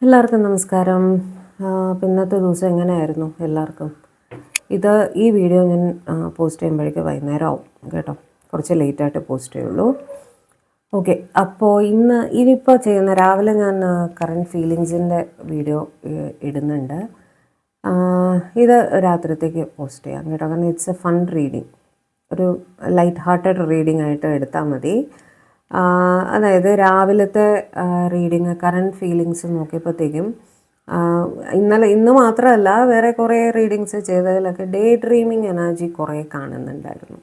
എല്ലാവർക്കും നമസ്കാരം. ഇന്നത്തെ ദിവസം എങ്ങനെയായിരുന്നു എല്ലാവർക്കും? ഈ വീഡിയോ ഞാൻ പോസ്റ്റ് ചെയ്യുമ്പോഴേക്ക് വൈകുന്നേരം ആവും കേട്ടോ. കുറച്ച് ലേറ്റായിട്ട് പോസ്റ്റ് ചെയ്യുള്ളൂ. ഓക്കെ, അപ്പോൾ ഇനിയിപ്പോൾ ചെയ്യുന്ന രാവിലെ ഞാൻ കറൻറ്റ് ഫീലിങ്സിൻ്റെ വീഡിയോ ഇടുന്നുണ്ട്. ഇത് രാത്രിത്തേക്ക് പോസ്റ്റ് ചെയ്യാം കേട്ടോ. കാരണം ഇറ്റ്സ് എ ഫൺ റീഡിങ്, ഒരു ലൈറ്റ് ഹാർട്ടഡ് റീഡിങ് ആയിട്ട് എടുത്താൽ മതി. അതായത് രാവിലത്തെ റീഡിങ് കറൻറ്റ് ഫീലിങ്സ് നോക്കിയപ്പോഴത്തേക്കും ഇന്ന് മാത്രമല്ല, വേറെ കുറേ റീഡിങ്സ് ചെയ്തതിലൊക്കെ ഡേ ഡ്രീമിങ് എനർജി കുറേ കാണുന്നുണ്ടായിരുന്നു.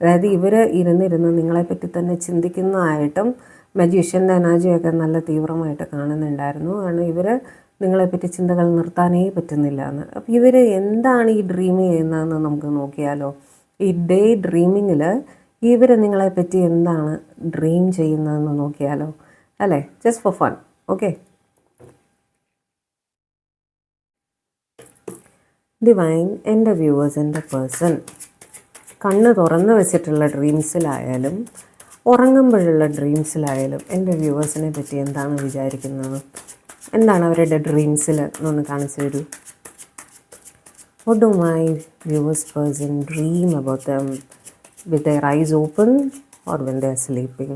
അതായത് ഇവർ ഇരുന്നിരുന്ന് നിങ്ങളെപ്പറ്റി തന്നെ ചിന്തിക്കുന്നതായിട്ടും മജീഷ്യൻ്റെ എനർജിയൊക്കെ നല്ല തീവ്രമായിട്ട് കാണുന്നുണ്ടായിരുന്നു. കാരണം ഇവർ നിങ്ങളെപ്പറ്റി ചിന്തകൾ നിർത്താനേ പറ്റുന്നില്ല എന്ന്. അപ്പോൾ ഇവർ എന്താണ് ഈ ഡ്രീം ചെയ്യുന്നതെന്ന് നമുക്ക് നോക്കിയാലോ. ഈ ഡേ ഡ്രീമിങ്ങിൽ ഇവർ നിങ്ങളെപ്പറ്റി എന്താണ് ഡ്രീം ചെയ്യുന്നതെന്ന് നോക്കിയാലോ അല്ലേ? Just for fun. Okay, divine, എൻ്റെ വ്യൂവേഴ്സ്, എൻ്റെ പേഴ്സൺ കണ്ണ് തുറന്നു വെച്ചിട്ടുള്ള ഡ്രീംസിലായാലും ഉറങ്ങുമ്പോഴുള്ള ഡ്രീംസിലായാലും എൻ്റെ വ്യൂവേഴ്സിനെ പറ്റി എന്താണ് വിചാരിക്കുന്നത്, എന്താണ് അവരുടെ ഡ്രീംസിൽ എന്നൊന്ന് കാണിച്ചു തരൂ. What do my viewers person dream about them with their eyes open or when they are sleeping?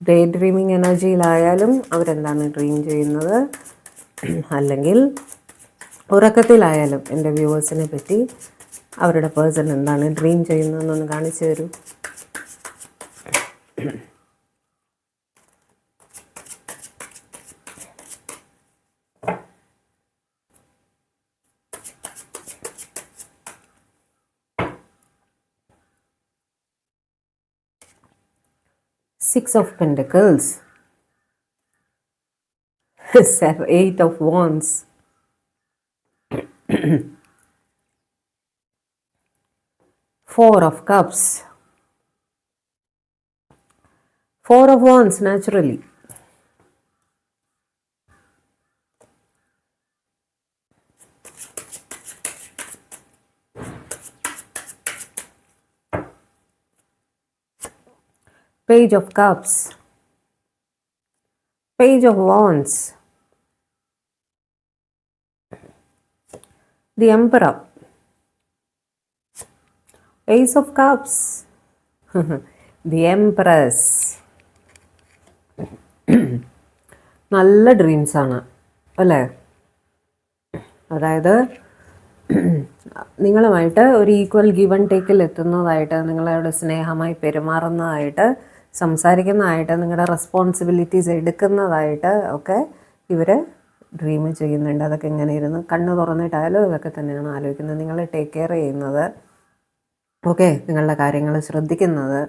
Day dreaming എനർജിയിലായാലും അവരെന്താണ് ഡ്രീം ചെയ്യുന്നത്, അല്ലെങ്കിൽ ഉറക്കത്തിലായാലും എൻ്റെ വ്യൂവേഴ്സിനെ പറ്റി അവരുടെ പേഴ്സൺ എന്താണ് ഡ്രീം ചെയ്യുന്നതെന്നൊന്ന് കാണിച്ചു തരൂ. Six of Pentacles, 8 of Wands, Four of Cups, Four of Wands naturally, Page of Cups, Page of Wands, the Emperor, Ace of Cups, the Empress. നല്ല ഡ്രീംസാണ് അല്ലേ? അതായത് നിങ്ങളുമായിട്ട് ഒരു ഈക്വൽ ഗിവ് ആൻഡ് ടേക്കിൽ എത്തുന്നതായിട്ട്, നിങ്ങളോട് സ്നേഹമായി പെരുമാറുന്നതായിട്ട്, സംസാരിക്കുന്നതായിട്ട്, നിങ്ങളുടെ റെസ്പോൺസിബിലിറ്റീസ് എടുക്കുന്നതായിട്ട് ഒക്കെ ഇവർ ഡ്രീം ചെയ്യുന്നുണ്ട്. അതൊക്കെ എങ്ങനെ ഇരുന്ന് കണ്ണ് തുറന്നിട്ടായാലും ഇതൊക്കെ തന്നെയാണ് ആലോചിക്കുന്നത്. നിങ്ങളെ ടേക്ക് കെയർ ചെയ്യുന്നത്, ഓക്കെ, നിങ്ങളുടെ കാര്യങ്ങൾ ശ്രദ്ധിക്കുന്നത്,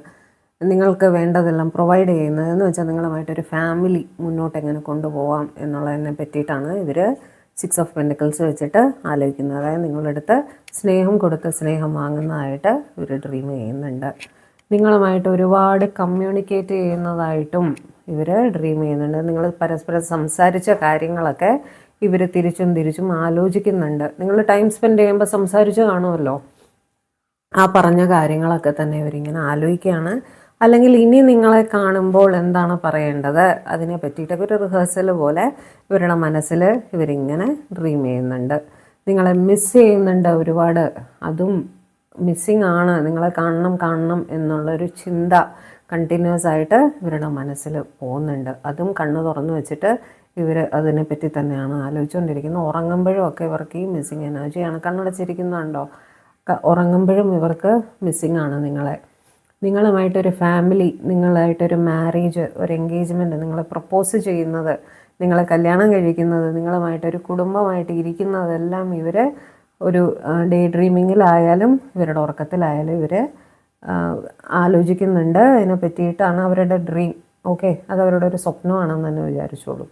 നിങ്ങൾക്ക് വേണ്ടതെല്ലാം പ്രൊവൈഡ് ചെയ്യുന്നത് എന്ന് വെച്ചാൽ നിങ്ങളുമായിട്ടൊരു ഫാമിലി മുന്നോട്ട് എങ്ങനെ കൊണ്ടുപോകാം എന്നുള്ളതിനെ പറ്റിയിട്ടാണ് ഇവർ സിക്സ് ഓഫ് പെൻറ്റിക്കിൾസ് വെച്ചിട്ട് ആലോചിക്കുന്നത്. അതായത് നിങ്ങളുടെ അടുത്ത് സ്നേഹം കൊടുത്ത് സ്നേഹം വാങ്ങുന്നതായിട്ട് ഇവർ ഡ്രീം ചെയ്യുന്നുണ്ട്. നിങ്ങളുമായിട്ട് ഒരുപാട് കമ്മ്യൂണിക്കേറ്റ് ചെയ്യുന്നതായിട്ടും ഇവർ ഡ്രീം ചെയ്യുന്നുണ്ട്. നിങ്ങൾ പരസ്പരം സംസാരിച്ച കാര്യങ്ങളൊക്കെ ഇവർ തിരിച്ചും ആലോചിക്കുന്നുണ്ട്. നിങ്ങൾ ടൈം സ്പെൻഡ് ചെയ്യുമ്പോൾ സംസാരിച്ച് കാണുമല്ലോ, ആ പറഞ്ഞ കാര്യങ്ങളൊക്കെ തന്നെ ഇവരിങ്ങനെ ആലോചിക്കുകയാണ്. അല്ലെങ്കിൽ ഇനി നിങ്ങളെ കാണുമ്പോൾ എന്താണ് പറയേണ്ടത് അതിനെ പറ്റിയിട്ടൊക്കെ ഒരു റിഹേഴ്സൽ പോലെ ഇവരുടെ മനസ്സിൽ ഇവരിങ്ങനെ ഡ്രീം ചെയ്യുന്നുണ്ട്. നിങ്ങളെ മിസ് ചെയ്യുന്നുണ്ട് ഒരുപാട്, അതും മിസ്സിങ് ആണ്. നിങ്ങളെ കാണണം എന്നുള്ളൊരു ചിന്ത കണ്ടിന്യൂസ് ആയിട്ട് ഇവരുടെ മനസ്സിൽ പോകുന്നുണ്ട്. അതും കണ്ണ് തുറന്നു വെച്ചിട്ട് ഇവർ അതിനെപ്പറ്റി തന്നെയാണ് ആലോചിച്ചുകൊണ്ടിരിക്കുന്നത്. ഉറങ്ങുമ്പോഴും ഒക്കെ ഇവർക്ക് ഈ മിസ്സിങ് എനർജിയാണ്. കണ്ണടച്ചിരിക്കുന്നുണ്ടോ? ഉറങ്ങുമ്പോഴും ഇവർക്ക് മിസ്സിങ് ആണ് നിങ്ങളുമായിട്ടൊരു ഫാമിലി, നിങ്ങളായിട്ടൊരു മാരേജ്, ഒരു എൻഗേജ്മെൻറ്റ്, നിങ്ങളെ പ്രപ്പോസ് ചെയ്യുന്നത്, നിങ്ങളെ കല്യാണം കഴിക്കുന്നത്, നിങ്ങളുമായിട്ടൊരു കുടുംബമായിട്ട് ഇരിക്കുന്നതെല്ലാം ഇവർ ഒരു ഡേ ഡ്രീമിങ്ങിലായാലും ഇവരുടെ ഉറക്കത്തിലായാലും ഇവർ ആലോചിക്കുന്നുണ്ട്. അതിനെ പറ്റിയിട്ടാണ് അവരുടെ ഡ്രീം. ഓക്കെ, അത് അവരുടെ ഒരു സ്വപ്നമാണെന്ന് തന്നെ വിചാരിച്ചോളൂ.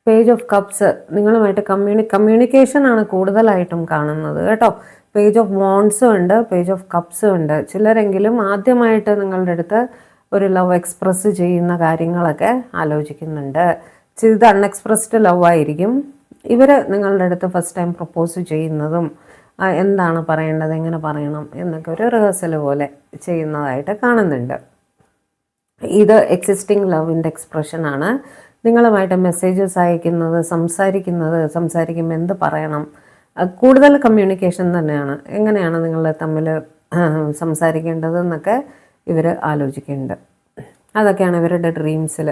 പേജ് ഓഫ് കപ്സ്, നിങ്ങളുമായിട്ട് കമ്മ്യൂണിക്കേഷനാണ് കൂടുതലായിട്ടും കാണുന്നത് കേട്ടോ. പേജ് ഓഫ് വാണ്ട്സും ഉണ്ട്, പേജ് ഓഫ് കപ്സും ഉണ്ട്. ചിലരെങ്കിലും ആദ്യമായിട്ട് നിങ്ങളുടെ അടുത്ത് ഒരു ലവ് എക്സ്പ്രസ് ചെയ്യുന്ന കാര്യങ്ങളൊക്കെ ആലോചിക്കുന്നുണ്ട്. ഇത് അൺഎക്സ്പ്രസ്ഡ് ലവ് ആയിരിക്കും. ഇവർ നിങ്ങളുടെ അടുത്ത് ഫസ്റ്റ് ടൈം പ്രപ്പോസ് ചെയ്യുന്നതും എന്താണ് പറയേണ്ടത്, എങ്ങനെ പറയണം എന്നൊക്കെ ഒരു റിഹേഴ്സൽ പോലെ ചെയ്യുന്നതായിട്ട് കാണുന്നുണ്ട്. ഇത് എക്സിസ്റ്റിംഗ് ലവിൻ്റെ എക്സ്പ്രഷനാണ്. നിങ്ങളുമായിട്ട് മെസ്സേജസ് അയക്കുന്നത്, സംസാരിക്കുമ്പോൾ എന്ത് പറയണം, കൂടുതൽ കമ്മ്യൂണിക്കേഷൻ തന്നെയാണ്. എങ്ങനെയാണ് നിങ്ങൾ തമ്മിൽ സംസാരിക്കേണ്ടതെന്നൊക്കെ ഇവർ ആലോചിക്കുന്നുണ്ട്. അതൊക്കെയാണ് ഇവരുടെ ഡ്രീംസിൽ.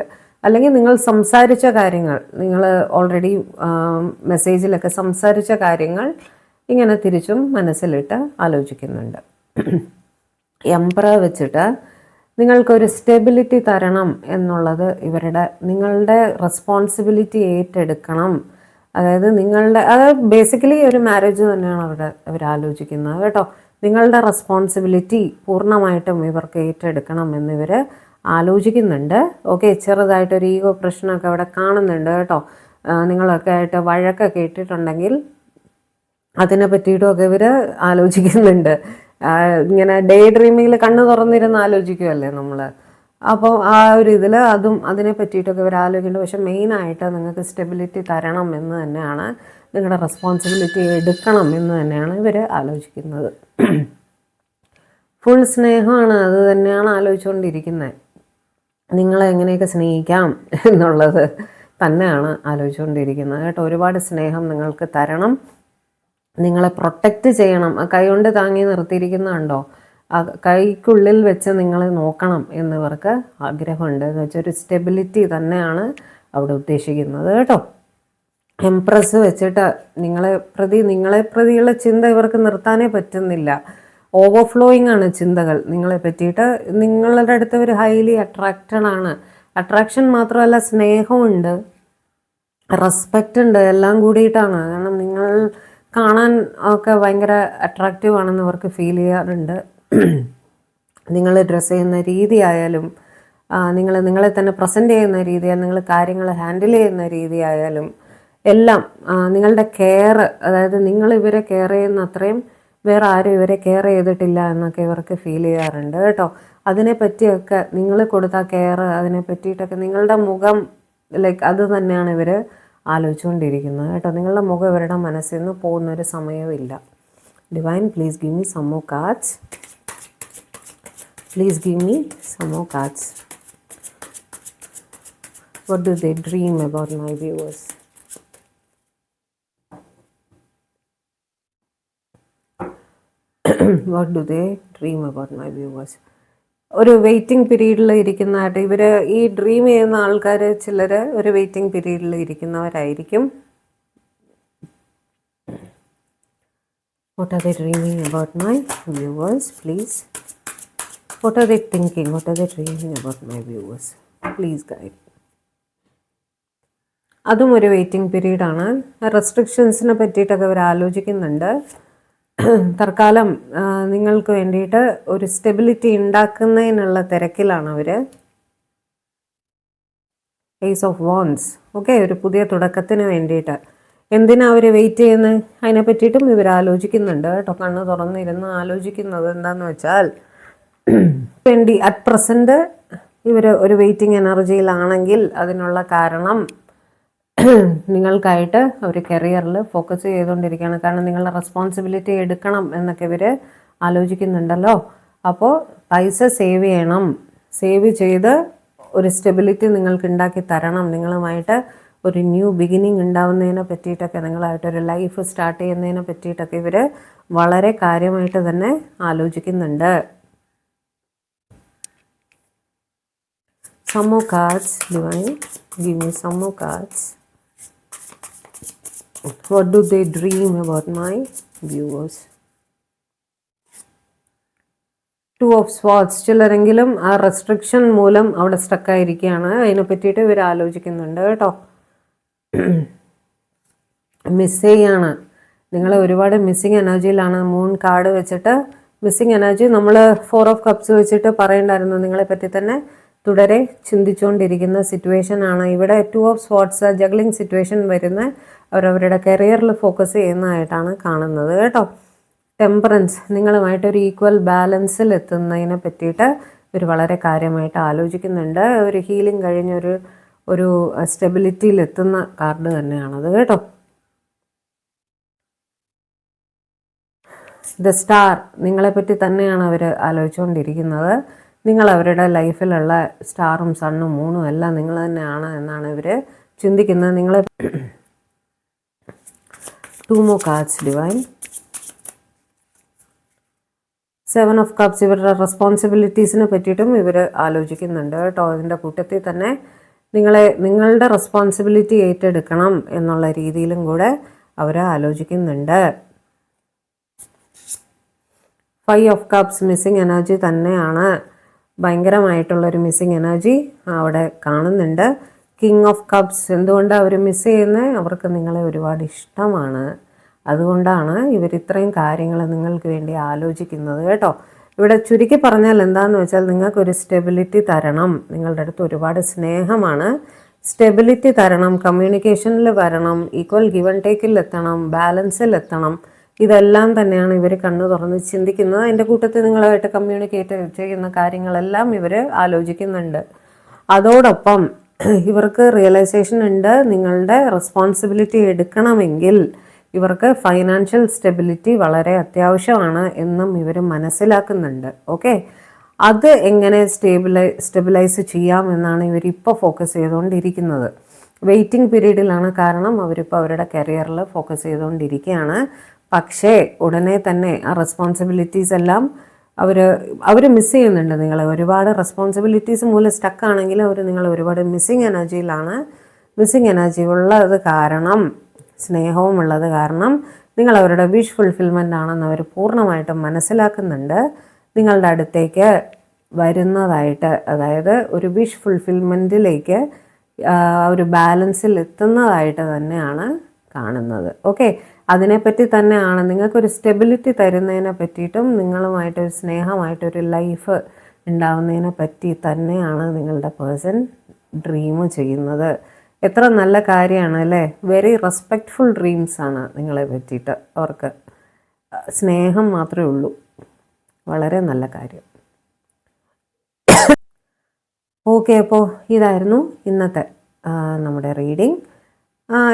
അല്ലെങ്കിൽ നിങ്ങൾ സംസാരിച്ച കാര്യങ്ങൾ, നിങ്ങൾ ഓൾറെഡി മെസ്സേജിലൊക്കെ സംസാരിച്ച കാര്യങ്ങൾ ഇങ്ങനെ തിരിച്ചും മനസ്സിലിട്ട് ആലോചിക്കുന്നുണ്ട്. എംപറർ വെച്ചിട്ട് നിങ്ങൾക്കൊരു സ്റ്റെബിലിറ്റി തരണം എന്നുള്ളത് നിങ്ങളുടെ റെസ്പോൺസിബിലിറ്റി ഏറ്റെടുക്കണം. അതായത് ബേസിക്കലി ഒരു മാരേജ് തന്നെയാണ് അവർ ആലോചിക്കുന്നത് കേട്ടോ. നിങ്ങളുടെ റെസ്പോൺസിബിലിറ്റി പൂർണ്ണമായിട്ടും ഇവർക്ക് ഏറ്റെടുക്കണം എന്നിവർ ആലോചിക്കുന്നുണ്ട്. ഓക്കെ, ചെറുതായിട്ടൊരു ഈഗോ പ്രശ്നമൊക്കെ അവിടെ കാണുന്നുണ്ട് കേട്ടോ. നിങ്ങളൊക്കെ ആയിട്ട് വഴക്കൊക്കെ ഇട്ടിട്ടുണ്ടെങ്കിൽ അതിനെ പറ്റിയിട്ടുമൊക്കെ ഇവർ ആലോചിക്കുന്നുണ്ട്. ഇങ്ങനെ ഡേ ഡ്രീമിങ്ങിൽ കണ്ണ് തുറന്നിരുന്ന് ആലോചിക്കുമല്ലേ നമ്മൾ. അപ്പോൾ ആ ഒരു ഇതിൽ അതിനെ പറ്റിയിട്ടൊക്കെ ഇവർ ആലോചിക്കുന്നുണ്ട്. പക്ഷെ മെയിനായിട്ട് നിങ്ങൾക്ക് സ്റ്റെബിലിറ്റി തരണം എന്ന് തന്നെയാണ്, നിങ്ങളുടെ റെസ്പോൺസിബിലിറ്റി എടുക്കണം എന്ന് തന്നെയാണ് ഇവർ ആലോചിക്കുന്നത്. ഫുൾ സ്നേഹമാണ്, അത് തന്നെയാണ് ആലോചിച്ചുകൊണ്ടിരിക്കുന്നത്. നിങ്ങളെ എങ്ങനെയൊക്കെ സ്നേഹിക്കാം എന്നുള്ളത് തന്നെയാണ് ആലോചിച്ചുകൊണ്ടിരിക്കുന്നത് കേട്ടോ. ഒരുപാട് സ്നേഹം നിങ്ങൾക്ക് തരണം, നിങ്ങളെ പ്രൊട്ടക്റ്റ് ചെയ്യണം. ആ കൈ കൊണ്ട് താങ്ങി നിർത്തിയിരിക്കുന്നുണ്ടോ, ആ കൈക്കുള്ളിൽ വെച്ച് നിങ്ങളെ നോക്കണം എന്നിവർക്ക് ആഗ്രഹമുണ്ട്. എന്ന് വെച്ചാൽ ഒരു സ്റ്റെബിലിറ്റി തന്നെയാണ് അവിടെ ഉദ്ദേശിക്കുന്നത് കേട്ടോ. എംപ്രസ് വെച്ചിട്ട് നിങ്ങളെ പ്രതിയുള്ള ചിന്ത ഇവർക്ക് നിർത്താനേ പറ്റുന്നില്ല. ഓവർഫ്ലോയിങ് ആണ് ചിന്തകൾ നിങ്ങളെ പറ്റിയിട്ട്. നിങ്ങളുടെ അടുത്ത് ഒരു ഹൈലി അട്രാക്റ്റഡ് ആണ്. അട്രാക്ഷൻ മാത്രമല്ല, സ്നേഹമുണ്ട്, റെസ്പെക്റ്റ് ഉണ്ട്, എല്ലാം കൂടിയിട്ടാണ്. കാരണം നിങ്ങൾ കാണാൻ ഒക്കെ ഭയങ്കര അട്രാക്റ്റീവ് ആണെന്ന് ഇവർക്ക് ഫീൽ ചെയ്യാറുണ്ട്. നിങ്ങൾ ഡ്രസ്സ് ചെയ്യുന്ന രീതി ആയാലും, നിങ്ങളെ തന്നെ പ്രസൻറ്റ് ചെയ്യുന്ന രീതിയായാലും, നിങ്ങൾ കാര്യങ്ങൾ ഹാൻഡിൽ ചെയ്യുന്ന രീതി ആയാലും എല്ലാം, നിങ്ങളുടെ കെയർ, അതായത് നിങ്ങൾ ഇവരെ കെയർ ചെയ്യുന്ന അത്രയും വേറെ ആരും ഇവരെ കെയർ ചെയ്തിട്ടില്ല എന്നൊക്കെ ഇവർക്ക് ഫീൽ ചെയ്യാറുണ്ട് കേട്ടോ. അതിനെപ്പറ്റിയൊക്കെ നിങ്ങൾ കൊടുത്ത കെയർ, അതിനെ പറ്റിയിട്ടൊക്കെ നിങ്ങളുടെ മുഖം അത് തന്നെയാണ് ഇവർ ആലോചിച്ചുകൊണ്ടിരിക്കുന്നത് കേട്ടോ. നിങ്ങളുടെ മുഖം ഇവരുടെ മനസ്സിൽ നിന്ന് പോകുന്നൊരു സമയമില്ല. Divine, please give me some more cards. Please give me some more cards. What do they dream about my viewers? What do they dream about my viewers? ഒരു വെയിറ്റിംഗ് പീരീഡിൽ ഇരിക്കുന്നതായിട്ട് ഇവർ, ഈ ഡ്രീം ചെയ്യുന്ന ആൾക്കാർ ചിലർ ഒരു വെയിറ്റിംഗ് പീരീഡിൽ ഇരിക്കുന്നവരായിരിക്കും. What are they dreaming about my viewers, please? What are they thinking? What are they dreaming about my viewers? Please guide. അതും ഒരു വെയിറ്റിംഗ് പീരീഡാണ്. റെസ്ട്രിക്ഷൻസിനെ പറ്റിയിട്ടൊക്കെ അവർ ആലോചിക്കുന്നുണ്ട്. തൽക്കാലം നിങ്ങൾക്ക് വേണ്ടിയിട്ട് ഒരു സ്റ്റെബിലിറ്റി ഉണ്ടാക്കുന്നതിനുള്ള തിരക്കിലാണ് അവർ. Ace of wands. ഓക്കെ, ഒരു പുതിയ തുടക്കത്തിന് വേണ്ടിയിട്ട് എന്തിനാ അവർ വെയിറ്റ് ചെയ്യുന്നത്, അതിനെ പറ്റിയിട്ടും ഇവർ ആലോചിക്കുന്നുണ്ട് കേട്ടോ. കണ്ണ് തുറന്നിരുന്ന് ആലോചിക്കുന്നത് എന്താണെന്ന് വെച്ചാൽ, വേണ്ടി അറ്റ് പ്രസൻറ്റ് ഇവർ ഒരു വെയിറ്റിംഗ് എനർജിയിലാണെങ്കിൽ അതിനുള്ള കാരണം നിങ്ങൾക്കായിട്ട് അവർ കരിയറിൽ ഫോക്കസ് ചെയ്തുകൊണ്ടിരിക്കുകയാണ്. കാരണം നിങ്ങളുടെ റെസ്പോൺസിബിലിറ്റി എടുക്കണം എന്നൊക്കെ ഇവർ ആലോചിക്കുന്നുണ്ടല്ലോ. അപ്പോൾ പൈസ സേവ് ചെയ്യണം, സേവ് ചെയ്ത് ഒരു സ്റ്റെബിലിറ്റി നിങ്ങൾക്ക് ഉണ്ടാക്കി തരണം. നിങ്ങളുമായിട്ട് ഒരു ന്യൂ ബിഗിനിങ് ഉണ്ടാവുന്നതിനെ പറ്റിയിട്ടൊക്കെ, നിങ്ങളായിട്ടൊരു ലൈഫ് സ്റ്റാർട്ട് ചെയ്യുന്നതിനെ പറ്റിയിട്ടൊക്കെ ഇവർ വളരെ കാര്യമായിട്ട് തന്നെ ആലോചിക്കുന്നുണ്ട്. Some more cards, Divine. Give me some more cards. What do they dream about my viewers? Two of Swords. ചിലരെങ്കിലും ആ റെസ്ട്രിക്ഷൻ മൂലം അവിടെ സ്റ്റക്കായിരിക്കുകയാണ്. അതിനെ പറ്റിയിട്ട് ഇവർ ആലോചിക്കുന്നുണ്ട് കേട്ടോ. മിസ് ചെയ്യാണ്, നിങ്ങൾ ഒരുപാട് മിസ്സിങ് എനർജിയിലാണ്. മൂൺ കാർഡ് വെച്ചിട്ട് മിസ്സിങ് എനർജി നമ്മൾ 4 of Cups വെച്ചിട്ട് പറയണ്ടായിരുന്നു. നിങ്ങളെ പറ്റി തന്നെ തുടരെ ചിന്തിച്ചുകൊണ്ടിരിക്കുന്ന സിറ്റുവേഷൻ ആണ്. ഇവിടെ 2 of Swords ജഗ്ലിംഗ് സിറ്റുവേഷൻ വരുന്ന അവരവരുടെ കരിയറിൽ ഫോക്കസ് ചെയ്യുന്നതായിട്ടാണ് കാണുന്നത് കേട്ടോ. ടെമ്പറൻസ്. നിങ്ങളുമായിട്ടൊരു ഈക്വൽ ബാലൻസിൽ എത്തുന്നതിനെ പറ്റിയിട്ട് ഇവർ വളരെ കാര്യമായിട്ട് ആലോചിക്കുന്നുണ്ട്. ഒരു ഹീലിംഗ് കഴിഞ്ഞൊരു സ്റ്റെബിലിറ്റിയിൽ എത്തുന്ന കാർഡ് തന്നെയാണത് കേട്ടോ. The star. നിങ്ങളെപ്പറ്റി തന്നെയാണ് അവർ ആലോചിച്ചുകൊണ്ടിരിക്കുന്നത്. നിങ്ങൾ അവരുടെ ലൈഫിലുള്ള സ്റ്റാറും സണ്ണും മൂണും എല്ലാം നിങ്ങൾ തന്നെയാണ് എന്നാണ് ഇവർ ചിന്തിക്കുന്നത്. നിങ്ങളെ 2 more cards divine. 7 of cups ഇവരുടെ റെസ്പോൺസിബിലിറ്റീസിനെ പറ്റിയിട്ടും ഇവർ ആലോചിക്കുന്നുണ്ട് കേട്ടോ. ഇതിൻ്റെ കൂട്ടത്തിൽ തന്നെ നിങ്ങളുടെ റെസ്പോൺസിബിലിറ്റി ഏറ്റെടുക്കണം എന്നുള്ള രീതിയിലും കൂടെ അവർ ആലോചിക്കുന്നുണ്ട്. 5 of cups മിസ്സിങ് എനർജി തന്നെയാണ്. ഭയങ്കരമായിട്ടുള്ളൊരു മിസ്സിങ് എനർജി അവിടെ കാണുന്നുണ്ട്. കിങ് ഓഫ് കപ്സ് എന്തുകൊണ്ടാണ് അവർ മിസ് ചെയ്യുന്നത്? അവർക്ക് നിങ്ങളെ ഒരുപാട് ഇഷ്ടമാണ്. അതുകൊണ്ടാണ് ഇവർ ഇത്രയും കാര്യങ്ങൾ നിങ്ങൾക്ക് വേണ്ടി ആലോചിക്കുന്നത് കേട്ടോ. ഇവിടെ ചുരുക്കി പറഞ്ഞാൽ എന്താണെന്ന് വെച്ചാൽ നിങ്ങൾക്കൊരു സ്റ്റെബിലിറ്റി തരണം. നിങ്ങളുടെ അടുത്ത് ഒരുപാട് സ്നേഹമാണ്. സ്റ്റെബിലിറ്റി തരണം, കമ്മ്യൂണിക്കേഷനിൽ വരണം, ഈക്വൽ ഗിവ് ആൻഡ് ടേക്കിൽ എത്തണം, ബാലൻസിൽ എത്തണം. ഇതെല്ലാം തന്നെയാണ് ഇവർ കണ്ണു തുറന്ന് ചിന്തിക്കുന്നത്. അതിൻ്റെ കൂട്ടത്തിൽ നിങ്ങളുമായിട്ട് കമ്മ്യൂണിക്കേറ്റ് ചെയ്യുന്ന കാര്യങ്ങളെല്ലാം ഇവർ ആലോചിക്കുന്നുണ്ട്. അതോടൊപ്പം ഇവർക്ക് റിയലൈസേഷൻ ഉണ്ട്, നിങ്ങളുടെ റെസ്പോൺസിബിലിറ്റി എടുക്കണമെങ്കിൽ ഇവർക്ക് ഫൈനാൻഷ്യൽ സ്റ്റെബിലിറ്റി വളരെ അത്യാവശ്യമാണ് എന്നും ഇവർ മനസ്സിലാക്കുന്നുണ്ട്. ഓക്കെ, അത് എങ്ങനെ സ്റ്റെബിലൈസ് ചെയ്യാം എന്നാണ് ഇവരിപ്പോൾ ഫോക്കസ് ചെയ്തുകൊണ്ടിരിക്കുന്നത്. വെയിറ്റിംഗ് പീരീഡിലാണ്. കാരണം അവരിപ്പോൾ അവരുടെ കരിയറിൽ ഫോക്കസ് ചെയ്തുകൊണ്ടിരിക്കുകയാണ്. പക്ഷേ ഉടനെ തന്നെ ആ റെസ്പോൺസിബിലിറ്റീസ് എല്ലാം അവർ മിസ് ചെയ്യുന്നുണ്ട് നിങ്ങളെ. ഒരുപാട് റെസ്പോൺസിബിലിറ്റീസ് മൂലം സ്റ്റക്കാണെങ്കിൽ അവർ നിങ്ങൾ ഒരുപാട് മിസ്സിങ് എനർജിയിലാണ്. മിസ്സിങ് എനർജി ഉള്ളത് കാരണം, സ്നേഹവും ഉള്ളത് കാരണം നിങ്ങൾ അവരുടെ വിഷ് ഫുൾഫിൽമെൻ്റ് ആണെന്ന് അവർ പൂർണ്ണമായിട്ടും മനസ്സിലാക്കുന്നുണ്ട്. നിങ്ങളുടെ അടുത്തേക്ക് വരുന്നതായിട്ട്, അതായത് ഒരു വിഷ് ഫുൾഫിൽമെൻറ്റിലേക്ക് ഒരു ബാലൻസിൽ എത്തുന്നതായിട്ട് തന്നെയാണ് കാണുന്നത്. ഓക്കെ, അതിനെപ്പറ്റി തന്നെയാണ് നിങ്ങൾക്കൊരു സ്റ്റെബിലിറ്റി തരുന്നതിനെ പറ്റിയിട്ടും നിങ്ങളുമായിട്ടൊരു സ്നേഹമായിട്ടൊരു ലൈഫ് ഉണ്ടാവുന്നതിനെ പറ്റി തന്നെയാണ് നിങ്ങളുടെ പേഴ്സൺ ഡ്രീം ചെയ്യുന്നത്. എത്ര നല്ല കാര്യമാണ് അല്ലേ? വെരി റെസ്പെക്റ്റ്ഫുൾ ഡ്രീംസാണ് നിങ്ങളെ പറ്റിയിട്ട്. അവർക്ക് സ്നേഹം മാത്രമേ ഉള്ളൂ. വളരെ നല്ല കാര്യം. ഓക്കെ, അപ്പോൾ ഇതായിരുന്നു ഇന്നത്തെ നമ്മുടെ റീഡിങ്.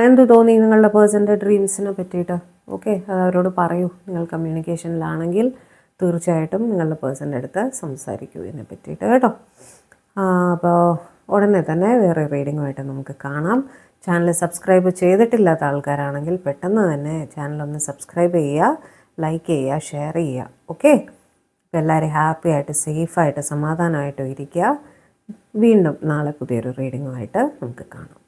എന്ത് തോന്നി നിങ്ങളുടെ പേഴ്സൻ്റെ ഡ്രീംസിനെ പറ്റിയിട്ട്? ഓക്കെ, അത് അവരോട് പറയൂ. നിങ്ങൾ കമ്മ്യൂണിക്കേഷനിലാണെങ്കിൽ തീർച്ചയായിട്ടും നിങ്ങളുടെ പേഴ്സൻ്റെ അടുത്ത് സംസാരിക്കൂ ഇതിനെ പറ്റിയിട്ട് കേട്ടോ. അപ്പോൾ ഉടനെ തന്നെ വേറെ റീഡിങ്ങുമായിട്ട് നമുക്ക് കാണാം. ചാനൽ സബ്സ്ക്രൈബ് ചെയ്തിട്ടില്ലാത്ത ആൾക്കാരാണെങ്കിൽ പെട്ടെന്ന് തന്നെ ചാനലൊന്ന് സബ്സ്ക്രൈബ് ചെയ്യുക, ലൈക്ക് ചെയ്യുക, ഷെയർ ചെയ്യുക. ഓക്കെ, എല്ലാവരും ഹാപ്പി ആയിട്ട് സേഫായിട്ട് സമാധാനമായിട്ടും ഇരിക്കുക. വീണ്ടും നാളെ പുതിയൊരു റീഡിങ്ങുമായിട്ട് നമുക്ക് കാണാം.